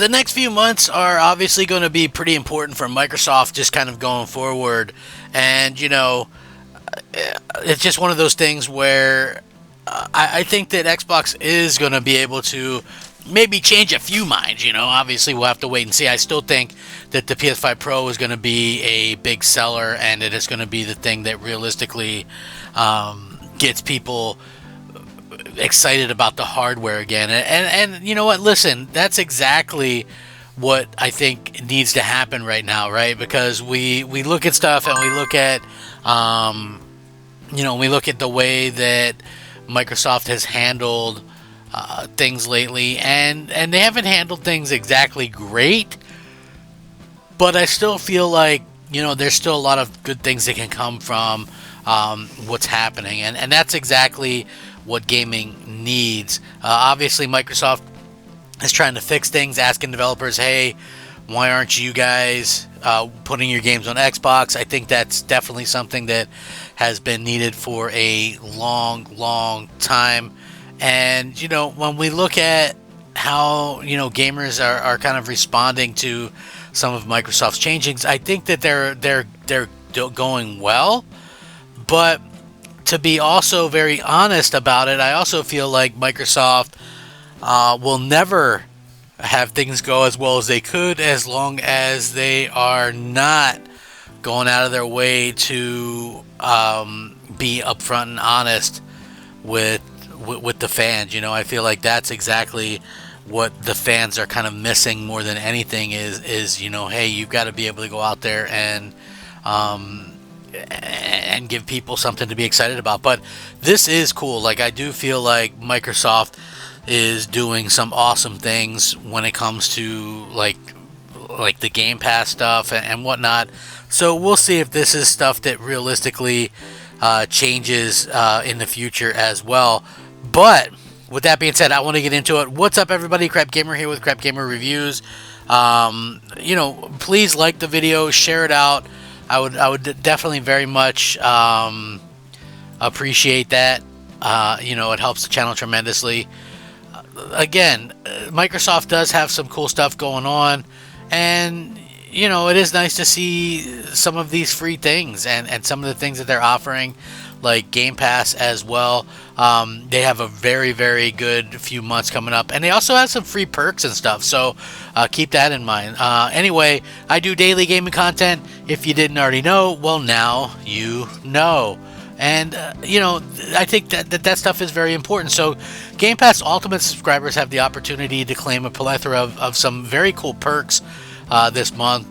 the next few months are obviously going to be pretty important for Microsoft, just kind of going forward. And it's just one of those things where I think that Xbox is going to be able to maybe change a few minds. Obviously we'll have to wait and see. I still think that the PS5 Pro is going to be a big seller, and it is going to be the thing that realistically gets people excited about the hardware again. And you know what? Listen, that's exactly what I think needs to happen right now, right? Because we look at stuff, and we look at we look at the way that Microsoft has handled things lately, and they haven't handled things exactly great. But I still feel like there's still a lot of good things that can come from what's happening, and that's exactly what gaming needs. Obviously, Microsoft is trying to fix things, asking developers, "Hey, why aren't you guys putting your games on Xbox?" I think that's definitely something that has been needed for a long, long time. And when we look at how gamers are kind of responding to some of Microsoft's changings, I think that they're going well. But to be also very honest about it, I also feel like Microsoft will never have things go as well as they could, as long as they are not going out of their way to be upfront and honest with the fans. I feel like that's exactly what the fans are kind of missing more than anything is hey, you've got to be able to go out there and give people something to be excited about. But this is cool. Like, I do feel like Microsoft is doing some awesome things when it comes to like the Game Pass stuff and whatnot. So we'll see if this is stuff that realistically changes in the future as well. But with that being said, I want to get into it. What's up, everybody? Crap Gamer here with Crap Gamer Reviews. Please like the video, share it out. I would definitely very much appreciate that. It helps the channel tremendously. Again, Microsoft does have some cool stuff going on, and it is nice to see some of these free things and some of the things that they're offering, like Game Pass as well. They have a very, very good few months coming up, and they also have some free perks and stuff, so keep that in mind. Anyway, I do daily gaming content. If you didn't already know, well, now you know. And I think that stuff is very important. So Game Pass Ultimate subscribers have the opportunity to claim a plethora of some very cool perks this month,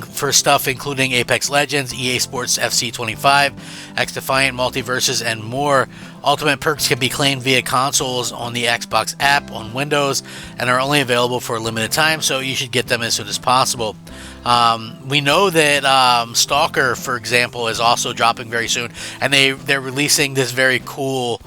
for stuff including Apex Legends, EA Sports FC 25, X-Defiant, Multiverses, and more. Ultimate perks can be claimed via consoles on the Xbox app on Windows and are only available for a limited time, so you should get them as soon as possible. We know that Stalker, for example, is also dropping very soon, and they're releasing this very cool,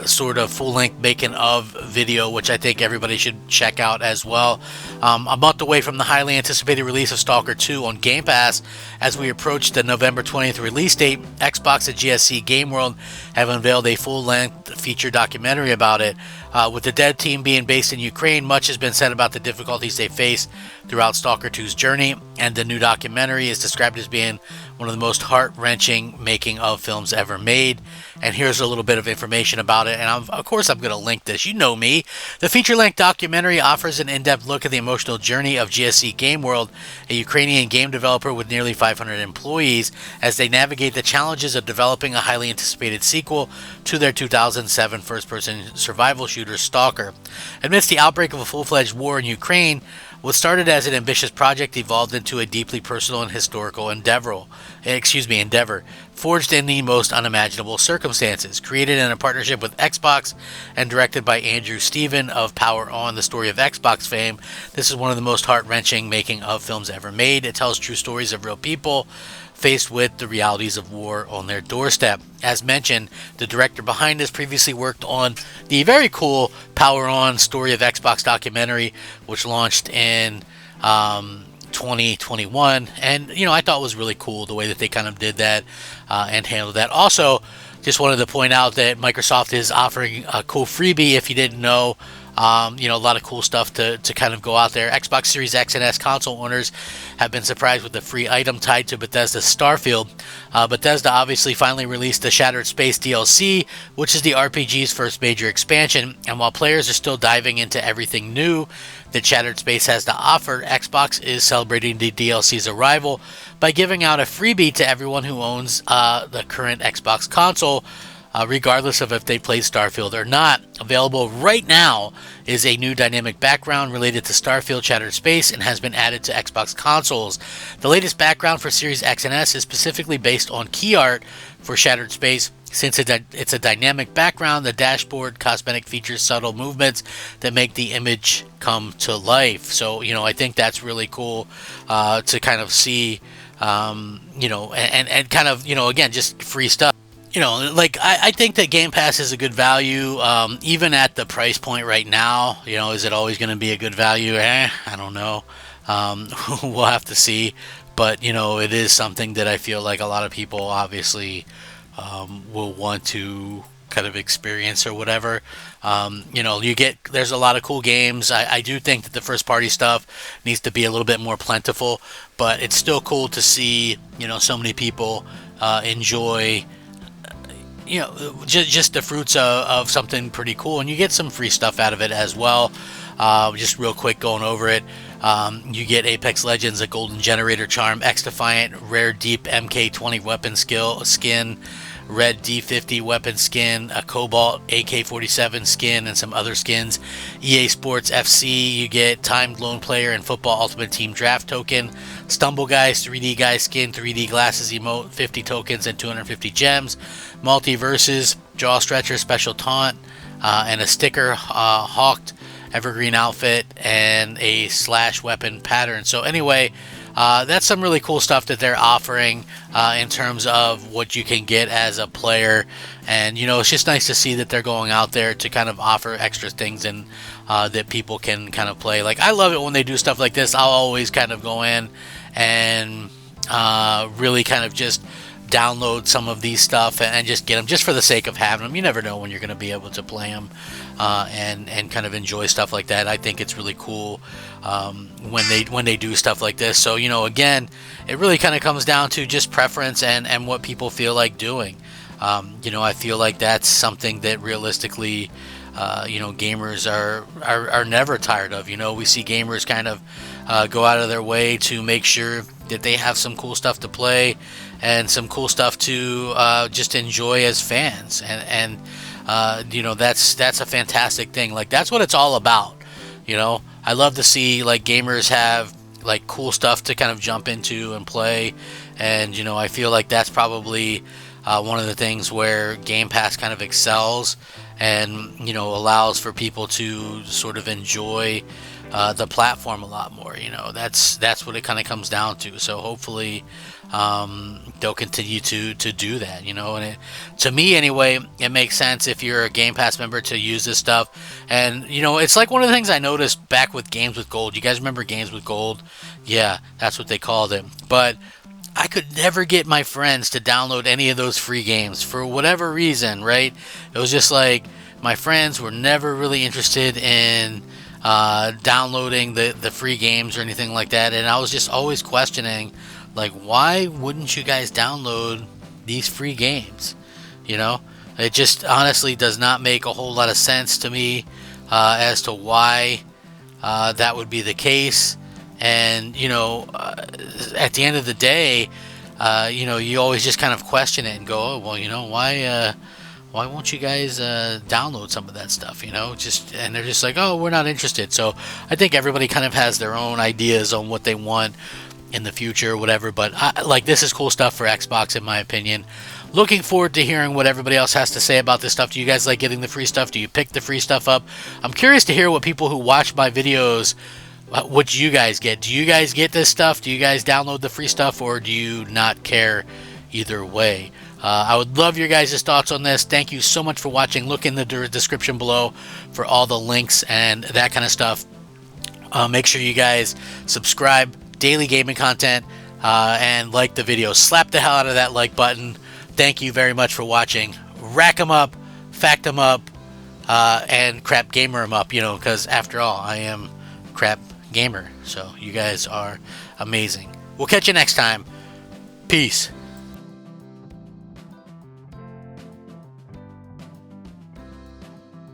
sort of full-length making of video, which I think everybody should check out as well. A month away from the highly anticipated release of Stalker 2 on Game Pass, as we approach the November 20th release date, Xbox and GSC Game World have unveiled a full-length feature documentary about it. With the dev team being based in Ukraine, much has been said about the difficulties they face throughout Stalker 2's journey, and the new documentary is described as being one of the most heart-wrenching making of films ever made. And here's a little bit of information about it, and of course I'm going to link this. You know me. The feature-length documentary offers an in-depth look at the emotional journey of GSC Game World, a Ukrainian game developer with nearly 500 employees, as they navigate the challenges of developing a highly anticipated sequel to their 2007 first-person survival shooter Stalker. Amidst the outbreak of a full-fledged war in Ukraine, what started as an ambitious project evolved into a deeply personal and historical endeavor, forged in the most unimaginable circumstances. Created in a partnership with Xbox and directed by Andrew Steven of Power On, the story of Xbox fame, this is one of the most heart-wrenching making of films ever made. It tells true stories of real people faced with the realities of war on their doorstep. As mentioned, the director behind this previously worked on the very cool Power On story of Xbox documentary, which launched in 2021. And, you know, I thought it was really cool the way that they kind of did that and handled that. Also, just wanted to point out that Microsoft is offering a cool freebie if you didn't know. You know, a lot of cool stuff to kind of go out there. Xbox Series X and S console owners have been surprised with the free item tied to Bethesda's Starfield. Bethesda obviously finally released the Shattered Space DLC, which is the RPG's first major expansion. And while players are still diving into everything new that Shattered Space has to offer, Xbox is celebrating the DLC's arrival by giving out a freebie to everyone who owns the current Xbox console. Regardless of if they played Starfield or not. Available right now is a new dynamic background related to Starfield Shattered Space and has been added to Xbox consoles. The latest background for Series X and S is specifically based on key art for Shattered Space. Since it's a dynamic background, the dashboard cosmetic features subtle movements that make the image come to life. So, you know, I think that's really cool to kind of see, you know, and kind of, you know, again, just free stuff. You know, like, I think that Game Pass is a good value, even at the price point right now. You know, is it always going to be a good value? I don't know. We'll have to see. But, you know, it is something that I feel like a lot of people obviously will want to kind of experience or whatever. You know, there's a lot of cool games. I do think that the first party stuff needs to be a little bit more plentiful, but it's still cool to see, you know, so many people enjoy, you know, just the fruits of something pretty cool, and you get some free stuff out of it as well. Just real quick going over it, you get Apex Legends, a Golden Generator Charm, X-Defiant, Rare Deep MK20 weapon skin, Red D50 weapon skin, a Cobalt AK-47 skin, and some other skins. EA Sports FC, you get Timed Lone Player and Football Ultimate Team Draft token. Stumble Guys 3D Guy skin, 3D glasses emote, 50 tokens and 250 gems. Multiverses, Jaw Stretcher special taunt, and a sticker, Hawked evergreen outfit, and a slash weapon pattern. So anyway, that's some really cool stuff that they're offering in terms of what you can get as a player. And, you know, it's just nice to see that they're going out there to kind of offer extra things and that people can kind of play. Like, I love it when they do stuff like this. I'll always kind of go in and really kind of just download some of these stuff and just get them just for the sake of having them. You never know when you're going to be able to play them and kind of enjoy stuff like that. I think it's really cool when they do stuff like this. So, you know, again, it really kind of comes down to just preference and what people feel like doing. You know, I feel like that's something that realistically, you know, gamers are never tired of. You know, we see gamers kind of go out of their way to make sure that they have some cool stuff to play and some cool stuff to just enjoy as fans. And you know, that's a fantastic thing. Like, that's what it's all about. You know, I love to see, like, gamers have, like, cool stuff to kind of jump into and play. And, you know, I feel like that's probably one of the things where Game Pass kind of excels and, you know, allows for people to sort of enjoy the platform a lot more. You know, that's what it kind of comes down to. So hopefully they'll continue to do that, you know. And to me anyway, it makes sense if you're a Game Pass member to use this stuff. And, you know, it's like one of the things I noticed back with Games with Gold. You guys remember Games with Gold? Yeah, that's what they called it. But I could never get my friends to download any of those free games for whatever reason, right? It was just like my friends were never really interested in downloading the free games or anything like that. And I was just always questioning, like, why wouldn't you guys download these free games? You know, it just honestly does not make a whole lot of sense to me as to why that would be the case. And, you know, at the end of the day, you know, you always just kind of question it and go, oh, well, you know, why won't you guys download some of that stuff, you know? And they're just like, oh, we're not interested. So I think everybody kind of has their own ideas on what they want in the future or whatever. But like, this is cool stuff for Xbox, in my opinion. Looking forward to hearing what everybody else has to say about this stuff. Do you guys like getting the free stuff? Do you pick the free stuff up? I'm curious to hear what people who watch my videos, what do you guys get? Do you guys get this stuff? Do you guys download the free stuff, or do you not care either way? I would love your guys' thoughts on this. Thank you so much for watching. Look in the description below for all the links and that kind of stuff. Make sure you guys subscribe, daily gaming content and like the video. Slap the hell out of that like button. Thank you very much for watching. Rack 'em up, fact 'em up, and crap gamer 'em up, because after all, I am crap gamer. So you guys are amazing. We'll catch you next time. Peace.